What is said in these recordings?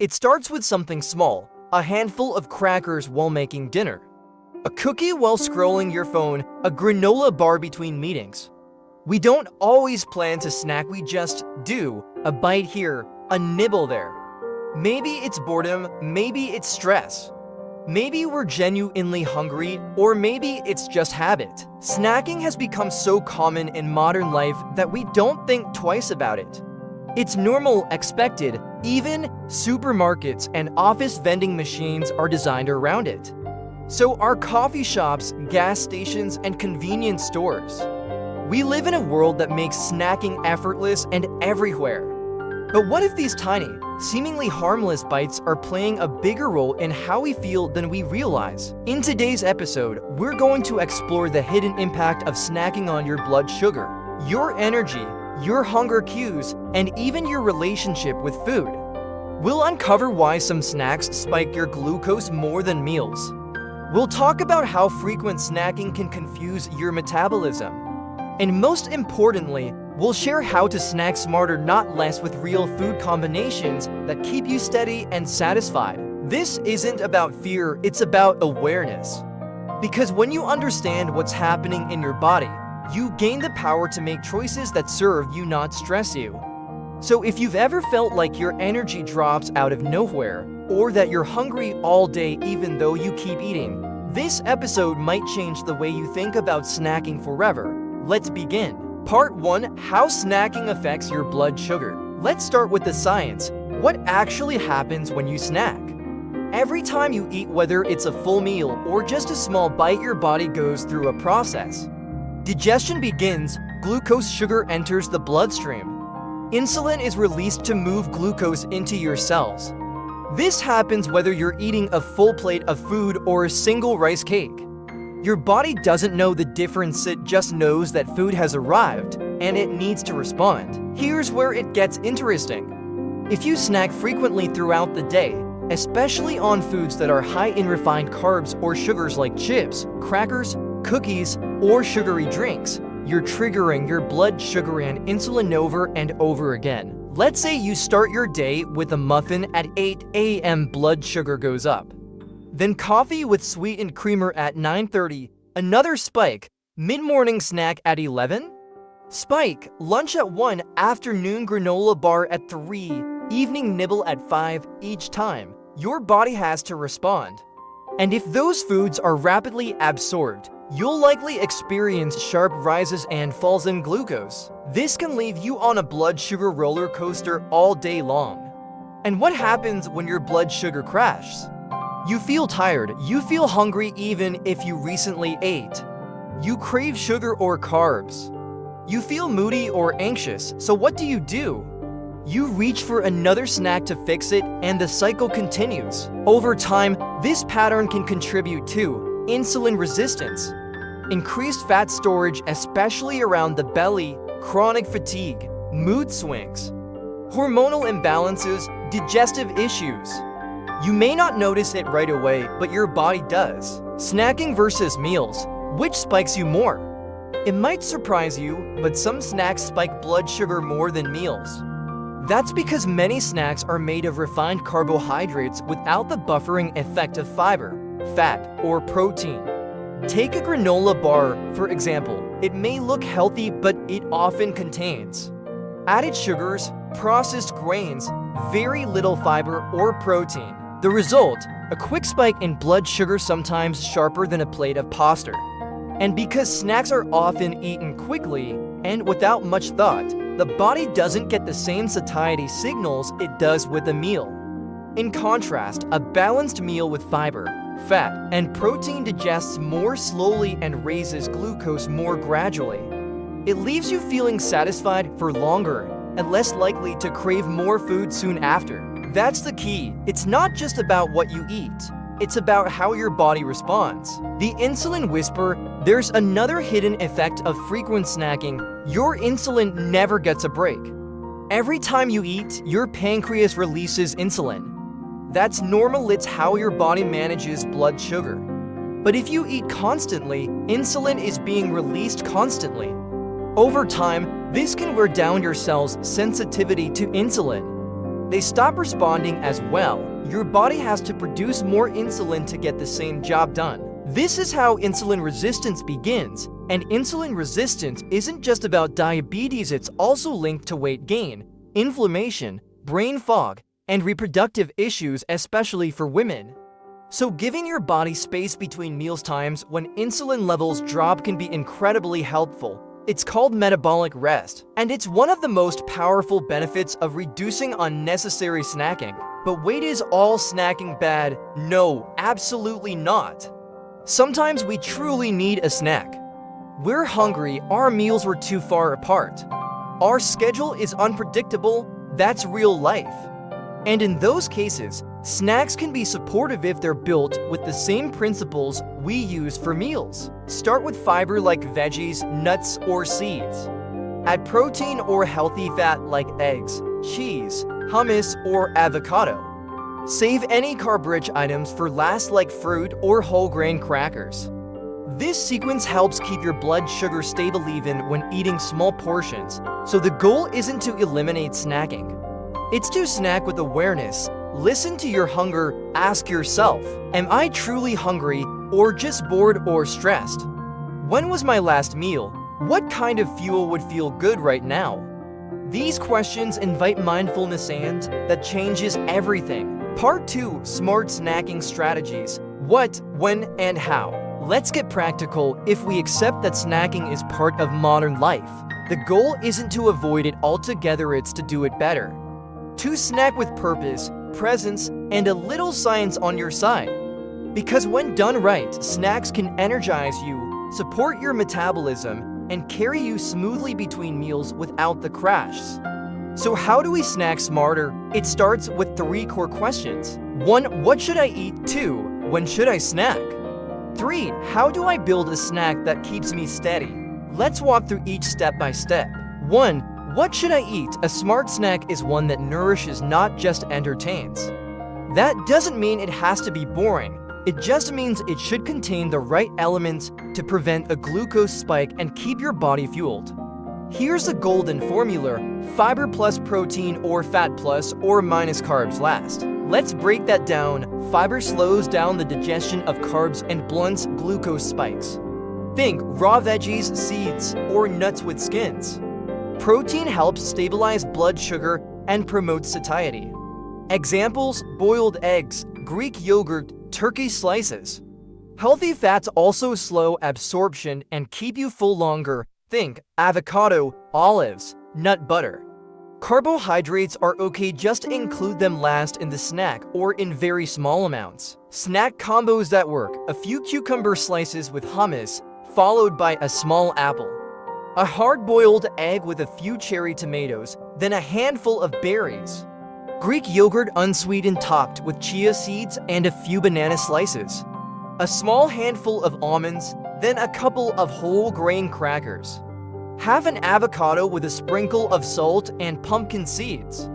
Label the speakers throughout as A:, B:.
A: It starts with something small, a handful of crackers while making dinner, a cookie while scrolling your phone, a granola bar between meetings. We don't always plan to snack, we just do. A bite here, a nibble there. Maybe it's boredom, maybe it's stress. Maybe we're genuinely hungry, or maybe it's just habit. Snacking has become so common in modern life that we don't think twice about it. It's normal, expected. Even supermarkets and office vending machines are designed around it. So are coffee shops, gas stations, and convenience stores. We live in a world that makes snacking effortless and everywhere. But what if these tiny, seemingly harmless bites are playing a bigger role in how we feel than we realize? In today's episode, we're going to explore the hidden impact of snacking on your blood sugar, your energy, your hunger cues, and even your relationship with food. We'll uncover why some snacks spike your glucose more than meals. We'll talk about how frequent snacking can confuse your metabolism. And most importantly, we'll share how to snack smarter, not less, with real food combinations that keep you steady and satisfied. This isn't about fear, it's about awareness. Because when you understand what's happening in your body, you gain the power to make choices that serve you, not stress you. So if you've ever felt like your energy drops out of nowhere, or that you're hungry all day even though you keep eating, this episode might change the way you think about snacking forever. Let's begin. Part 1. How snacking affects your blood sugar. Let's start with the science. What actually happens when you snack? Every time you eat, whether it's a full meal or just a small bite, your body goes through a process. Digestion begins, glucose sugar enters the bloodstream. Insulin is released to move glucose into your cells. This happens whether you're eating a full plate of food or a single rice cake. Your body doesn't know the difference, it just knows that food has arrived and it needs to respond. Here's where it gets interesting. If you snack frequently throughout the day, especially on foods that are high in refined carbs or sugars like chips, crackers, cookies, or sugary drinks, you're triggering your blood sugar and insulin over and over again. Let's say you start your day with a muffin at 8 a.m., blood sugar goes up. Then coffee with sweetened creamer at 9:30, another spike, mid-morning snack at 11, spike, lunch at 1, afternoon granola bar at 3, evening nibble at 5. Each time, your body has to respond. And if those foods are rapidly absorbed, you'll likely experience sharp rises and falls in glucose. This can leave you on a blood sugar roller coaster all day long. And what happens when your blood sugar crashes? You feel tired, you feel hungry even if you recently ate. You crave sugar or carbs. You feel moody or anxious, so what do? You reach for another snack to fix it, and the cycle continues. Over time, this pattern can contribute to insulin resistance, increased fat storage, especially around the belly, chronic fatigue, mood swings, hormonal imbalances, digestive issues. You may not notice it right away, but your body does. Snacking versus meals. Which spikes you more? It might surprise you, but some snacks spike blood sugar more than meals. That's because many snacks are made of refined carbohydrates without the buffering effect of fiber, fat, or protein. Take a granola bar, for example. It may look healthy, but it often contains added sugars, processed grains, very little fiber or protein. The result, a quick spike in blood sugar, sometimes sharper than a plate of pasta. And because snacks are often eaten quickly and without much thought, the body doesn't get the same satiety signals it does with a meal. In contrast, a balanced meal with fiber, fat, and protein digests more slowly and raises glucose more gradually. It leaves you feeling satisfied for longer and less likely to crave more food soon after. That's the key. It's not just about what you eat. It's about how your body responds. The insulin whisper. There's another hidden effect of frequent snacking. Your insulin never gets a break. Every time you eat, your pancreas releases insulin. That's normal, it's how your body manages blood sugar. But if you eat constantly, insulin is being released constantly. Over time, this can wear down your cells' sensitivity to insulin. they stop responding as well. Your body has to produce more insulin to get the same job done. This is how insulin resistance begins, and insulin resistance isn't just about diabetes, it's also linked to weight gain, inflammation, brain fog, and reproductive issues, especially for women. So giving your body space between meals times when insulin levels drop can be incredibly helpful. It's called metabolic rest, and it's one of the most powerful benefits of reducing unnecessary snacking. But wait, is all snacking bad? No, absolutely not. Sometimes we truly need a snack. We're hungry, our meals were too far apart. Our schedule is unpredictable, that's real life. And in those cases, snacks can be supportive if they're built with the same principles we use for meals. Start with fiber like veggies, nuts, or seeds. Add protein or healthy fat like eggs, cheese, hummus, or avocado. Save any carb-rich items for last like fruit or whole grain crackers. This sequence helps keep your blood sugar stable even when eating small portions, so the goal isn't to eliminate snacking. It's to snack with awareness. Listen to your hunger, ask yourself, am I truly hungry or just bored or stressed? When was my last meal? What kind of fuel would feel good right now? These questions invite mindfulness and that changes everything. Part 2, Smart Snacking Strategies. What, when, and how. Let's get practical. If we accept that snacking is part of modern life, the goal isn't to avoid it altogether, it's to do it better. To snack with purpose, presence, and a little science on your side. Because when done right, snacks can energize you, support your metabolism, and carry you smoothly between meals without the crashes. So how do we snack smarter? It starts with 3 core questions. 1. What should I eat? 2. When should I snack? 3. How do I build a snack that keeps me steady? Let's walk through each step by step. 1. What should I eat? A smart snack is one that nourishes, not just entertains. That doesn't mean it has to be boring. It just means it should contain the right elements to prevent a glucose spike and keep your body fueled. Here's the golden formula: fiber plus protein or fat plus or minus carbs last. Let's break that down. Fiber slows down the digestion of carbs and blunts glucose spikes. Think raw veggies, seeds, or nuts with skins. Protein helps stabilize blood sugar and promotes satiety. Examples: boiled eggs, Greek yogurt, turkey slices. Healthy fats also slow absorption and keep you full longer. Think avocado, olives, nut butter. Carbohydrates are okay, just include them last in the snack or in very small amounts. Snack combos that work: a few cucumber slices with hummus, followed by a small apple. A hard-boiled egg with a few cherry tomatoes, then a handful of berries. Greek yogurt unsweetened topped with chia seeds and a few banana slices. A small handful of almonds, then a couple of whole grain crackers. Have an avocado with a sprinkle of salt and pumpkin seeds.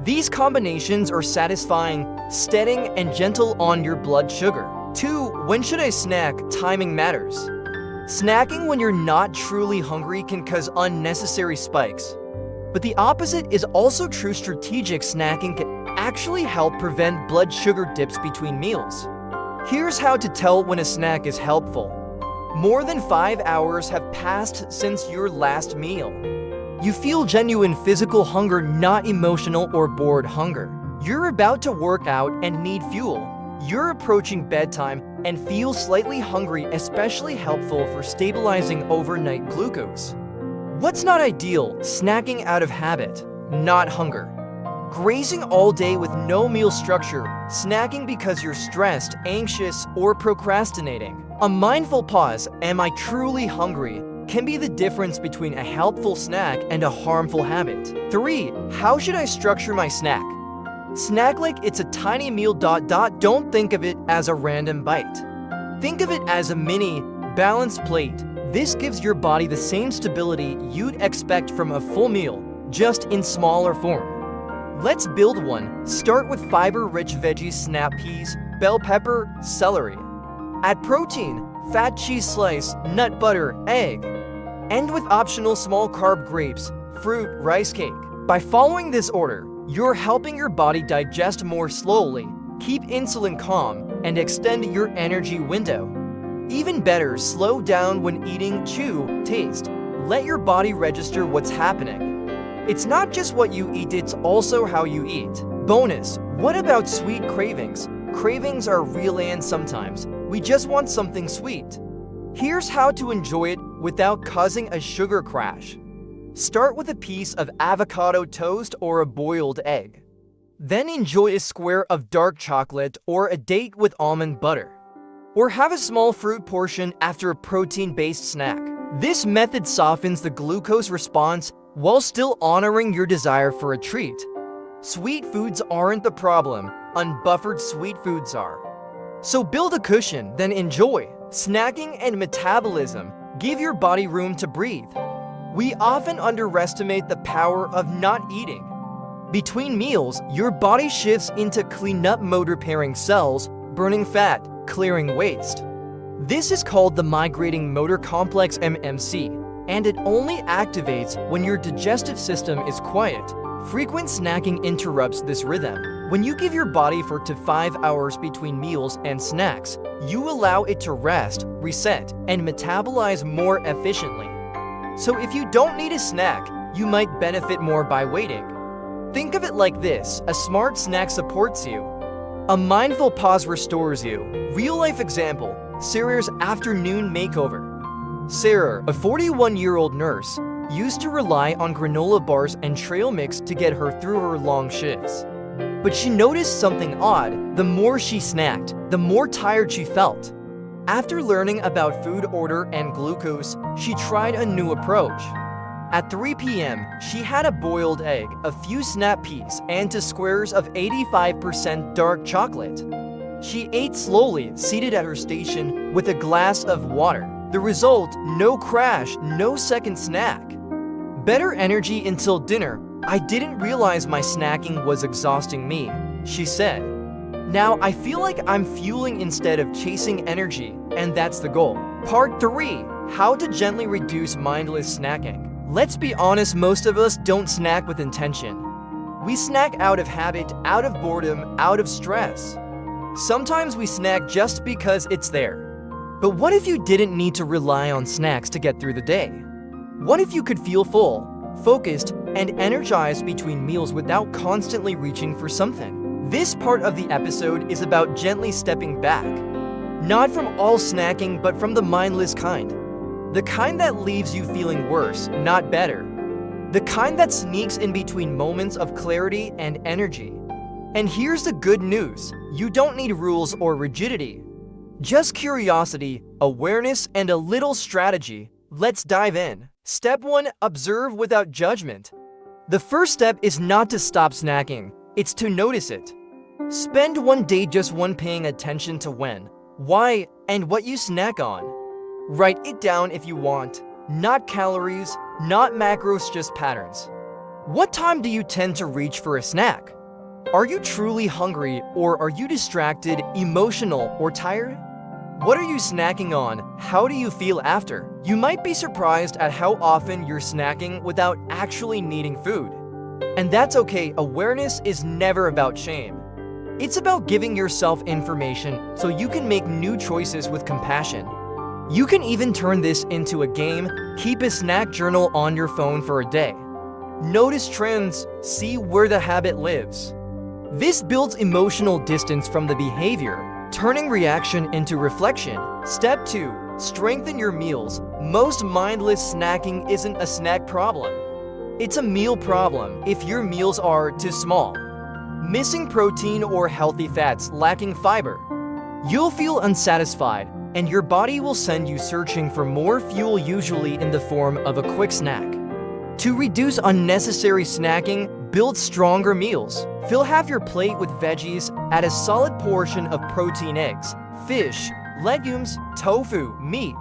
A: These combinations are satisfying, steadying, and gentle on your blood sugar. 2. When should I snack? Timing matters. Snacking when you're not truly hungry can cause unnecessary spikes. But the opposite is also true. Strategic snacking can actually help prevent blood sugar dips between meals. Here's how to tell when a snack is helpful. More than 5 hours have passed since your last meal. You feel genuine physical hunger, not emotional or bored hunger. You're about to work out and need fuel. You're approaching bedtime and feel slightly hungry, especially helpful for stabilizing overnight glucose. What's not ideal? Snacking out of habit, not hunger. Grazing all day with no meal structure, snacking because you're stressed, anxious, or procrastinating. A mindful pause, am I truly hungry, can be the difference between a helpful snack and a harmful habit. 3. How should I structure my snack? Snack like it's a tiny meal. Don't think of it as a random bite. Think of it as a mini, balanced plate. This gives your body the same stability you'd expect from a full meal, just in smaller form. Let's build one. Start with fiber-rich veggies: snap peas, bell pepper, celery. Add protein: fat cheese slice, nut butter, egg. End with optional small carb grapes, fruit, rice cake. By following this order, You're helping your body digest more slowly, keep insulin calm, and extend your energy window. Even better, slow down when eating, chew, taste. Let your body register what's happening. It's not just what you eat, it's also how you eat. Bonus, what about sweet cravings? Cravings are real and sometimes we just want something sweet. Here's how to enjoy it without causing a sugar crash. Start with a piece of avocado toast or a boiled egg. Then enjoy a square of dark chocolate or a date with almond butter. Or have a small fruit portion after a protein-based snack. This method softens the glucose response while still honoring your desire for a treat. Sweet foods aren't the problem, unbuffered sweet foods are. So build a cushion, then enjoy. Snacking and metabolism give your body room to breathe. We often underestimate the power of not eating. Between meals, your body shifts into clean-up mode, repairing cells, burning fat, clearing waste. This is called the migrating motor complex (MMC), and it only activates when your digestive system is quiet. Frequent snacking interrupts this rhythm. When you give your body 4 to 5 hours between meals and snacks, you allow it to rest, reset, and metabolize more efficiently. So if you don't need a snack, you might benefit more by waiting. Think of it like this: a smart snack supports you. A mindful pause restores you. Real-life example, Sarah's afternoon makeover. Sarah, a 41-year-old nurse, used to rely on granola bars and trail mix to get her through her long shifts. But she noticed something odd. The more she snacked, the more tired she felt. After learning about food order and glucose, she tried a new approach. At 3 p.m., she had a boiled egg, a few snap peas, and 2 squares of 85% dark chocolate. She ate slowly, seated at her station, with a glass of water. The result, no crash, no second snack. Better energy until dinner. I didn't realize my snacking was exhausting me, she said. Now I feel like I'm fueling instead of chasing energy, and that's the goal. Part 3. How to gently reduce mindless snacking. Let's be honest, most of us don't snack with intention. We snack out of habit, out of boredom, out of stress. Sometimes we snack just because it's there. But what if you didn't need to rely on snacks to get through the day? What if you could feel full, focused, and energized between meals without constantly reaching for something? This part of the episode is about gently stepping back. Not from all snacking, but from the mindless kind. The kind that leaves you feeling worse, not better. The kind that sneaks in between moments of clarity and energy. And here's the good news: you don't need rules or rigidity. Just curiosity, awareness, and a little strategy. Let's dive in. Step 1. Observe without judgment. The first step is not to stop snacking, it's to notice it. Spend one day just paying attention to when, why, and what you snack on. Write it down if you want. Not calories, not macros, just patterns. What time do you tend to reach for a snack? Are you truly hungry, or are you distracted, emotional, or tired? What are you snacking on? How do you feel after? You might be surprised at how often you're snacking without actually needing food. And that's okay. Awareness is never about shame. It's about giving yourself information so you can make new choices with compassion. You can even turn this into a game. Keep a snack journal on your phone for a day. Notice trends, see where the habit lives. This builds emotional distance from the behavior, turning reaction into reflection. Step 2. Strengthen your meals. Most mindless snacking isn't a snack problem. It's a meal problem if your meals are too small, missing protein or healthy fats, lacking fiber. You'll feel unsatisfied, and your body will send you searching for more fuel, usually in the form of a quick snack. To reduce unnecessary snacking, build stronger meals. Fill half your plate with veggies, add a solid portion of protein, eggs, fish, legumes, tofu, meat.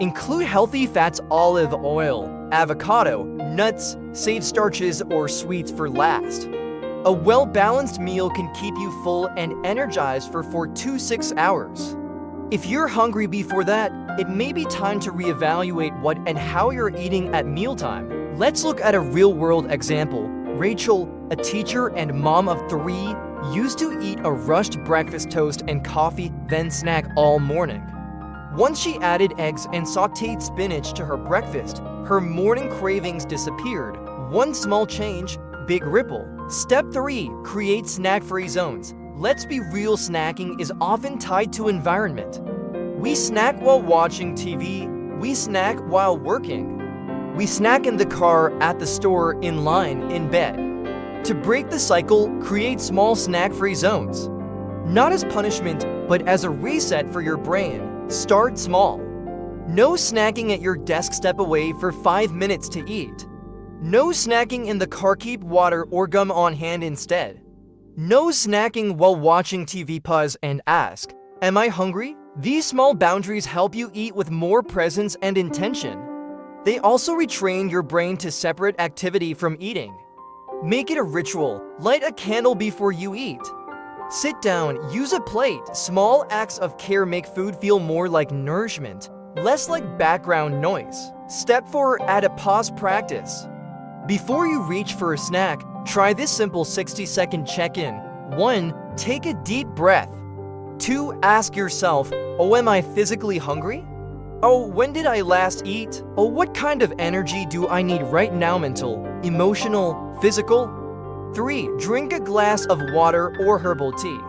A: Include healthy fats, olive oil, avocado, nuts, save starches or sweets for last. A well-balanced meal can keep you full and energized for 4 to 6 hours. If you're hungry before that, it may be time to reevaluate what and how you're eating at mealtime. Let's look at a real-world example. Rachel, a teacher and mom of 3, used to eat a rushed breakfast toast and coffee, then snack all morning. Once she added eggs and sautéed spinach to her breakfast, her morning cravings disappeared. One small change, big ripple. Step 3, create snack-free zones. Let's be real, snacking is often tied to environment. We snack while watching TV, we snack while working. We snack in the car, at the store, in line, in bed. To break the cycle, create small snack-free zones. Not as punishment, but as a reset for your brain. Start small. No snacking at your desk, step away for 5 minutes to eat. No snacking in the car, keep water or gum on hand instead. No snacking while watching TV, pause and ask, am I hungry? These small boundaries help you eat with more presence and intention. They also retrain your brain to separate activity from eating. Make it a ritual. Light a candle before you eat. Sit down, use a plate. Small acts of care make food feel more like nourishment, less like background noise. Step 4, add a pause practice. Before you reach for a snack, try this simple 60-second check-in. 1. Take a deep breath. 2. Ask yourself, oh, am I physically hungry? Oh, when did I last eat? Oh, what kind of energy do I need right now? Mental, emotional, physical? 3. Drink a glass of water or herbal tea.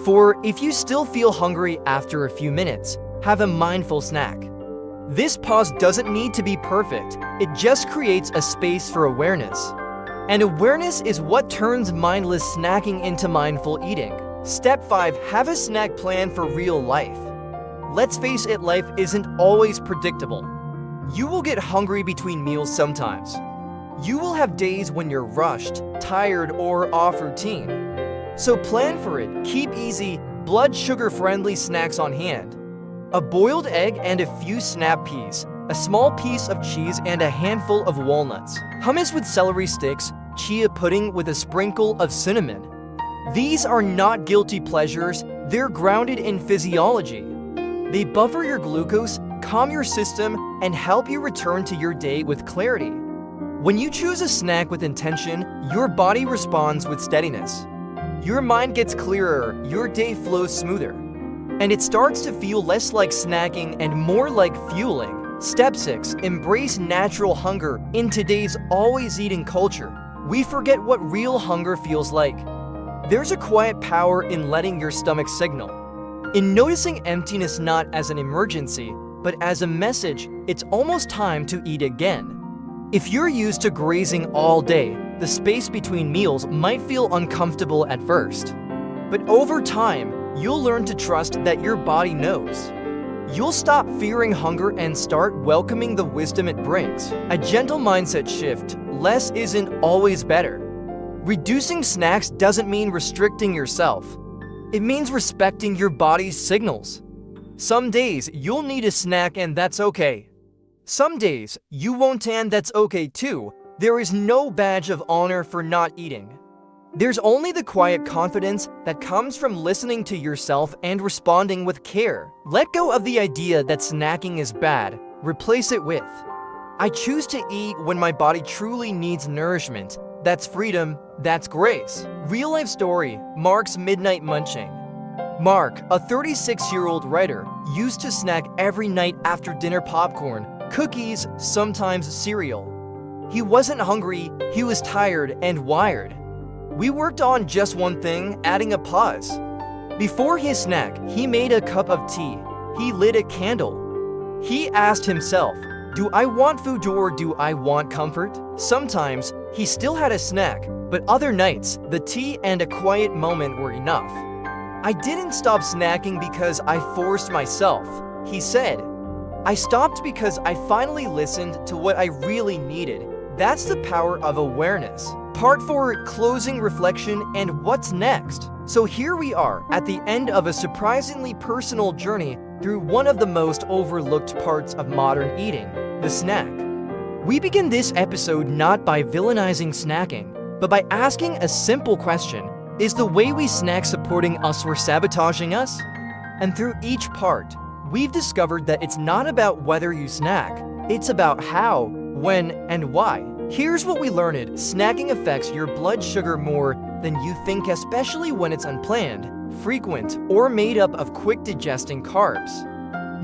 A: 4. If you still feel hungry after a few minutes, have a mindful snack. This pause doesn't need to be perfect, it just creates a space for awareness. And awareness is what turns mindless snacking into mindful eating. Step 5, have a snack plan for real life. Let's face it, life isn't always predictable. You will get hungry between meals sometimes. You will have days when you're rushed, tired, or off routine. So plan for it, keep easy, blood sugar-friendly snacks on hand. A boiled egg and a few snap peas, a small piece of cheese and a handful of walnuts, hummus with celery sticks, chia pudding with a sprinkle of cinnamon. These are not guilty pleasures, they're grounded in physiology. They buffer your glucose, calm your system, and help you return to your day with clarity. When you choose a snack with intention, your body responds with steadiness. Your mind gets clearer, your day flows smoother. And it starts to feel less like snacking and more like fueling. Step 6, embrace natural hunger. In today's always eating culture, we forget what real hunger feels like. There's a quiet power in letting your stomach signal. In noticing emptiness not as an emergency, but as a message, it's almost time to eat again. If you're used to grazing all day, the space between meals might feel uncomfortable at first. But over time, you'll learn to trust that your body knows. You'll stop fearing hunger and start welcoming the wisdom it brings. A gentle mindset shift. Less isn't always better. Reducing snacks doesn't mean restricting yourself. It means respecting your body's signals. Some days you'll need a snack and that's okay. Some days you won't and that's okay too. There is no badge of honor for not eating. There's only the quiet confidence that comes from listening to yourself and responding with care. Let go of the idea that snacking is bad. Replace it with, I choose to eat when my body truly needs nourishment. That's freedom, that's grace. Real life story, Mark's midnight munching. Mark, a 36-year-old writer, used to snack every night after dinner: popcorn, cookies, sometimes cereal. He wasn't hungry, he was tired and wired. We worked on just one thing, adding a pause. Before his snack, he made a cup of tea. He lit a candle. He asked himself, do I want food or do I want comfort? Sometimes, he still had a snack, but other nights, the tea and a quiet moment were enough. I didn't stop snacking because I forced myself, he said. I stopped because I finally listened to what I really needed. That's the power of awareness. Part 4, closing reflection and what's next. So here we are at the end of a surprisingly personal journey through one of the most overlooked parts of modern eating, the snack. We begin this episode not by villainizing snacking, but by asking a simple question: is the way we snack supporting us or sabotaging us? And through each part, we've discovered that it's not about whether you snack, it's about how, when, and why. Here's what we learned. Snacking affects your blood sugar more than you think, especially when it's unplanned, frequent, or made up of quick-digesting carbs.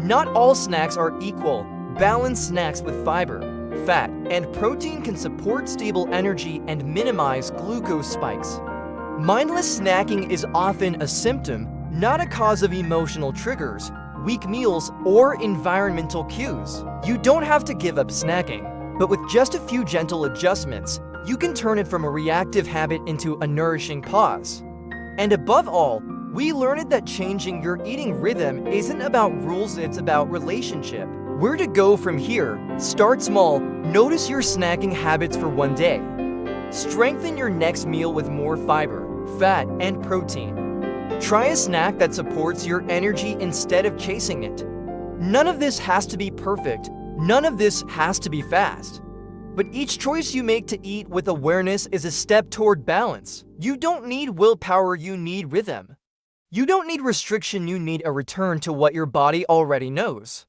A: Not all snacks are equal. Balanced snacks with fiber, fat, and protein can support stable energy and minimize glucose spikes. Mindless snacking is often a symptom, not a cause of emotional triggers, weak meals, or environmental cues. You don't have to give up snacking, but with just a few gentle adjustments, you can turn it from a reactive habit into a nourishing pause. And above all, we learned that changing your eating rhythm isn't about rules, it's about relationship. Where to go from here? Start small, notice your snacking habits for one day. Strengthen your next meal with more fiber, fat, and protein. Try a snack that supports your energy instead of chasing it. None of this has to be perfect, none of this has to be fast. But each choice you make to eat with awareness is a step toward balance. You don't need willpower, you need rhythm. You don't need restriction, you need a return to what your body already knows.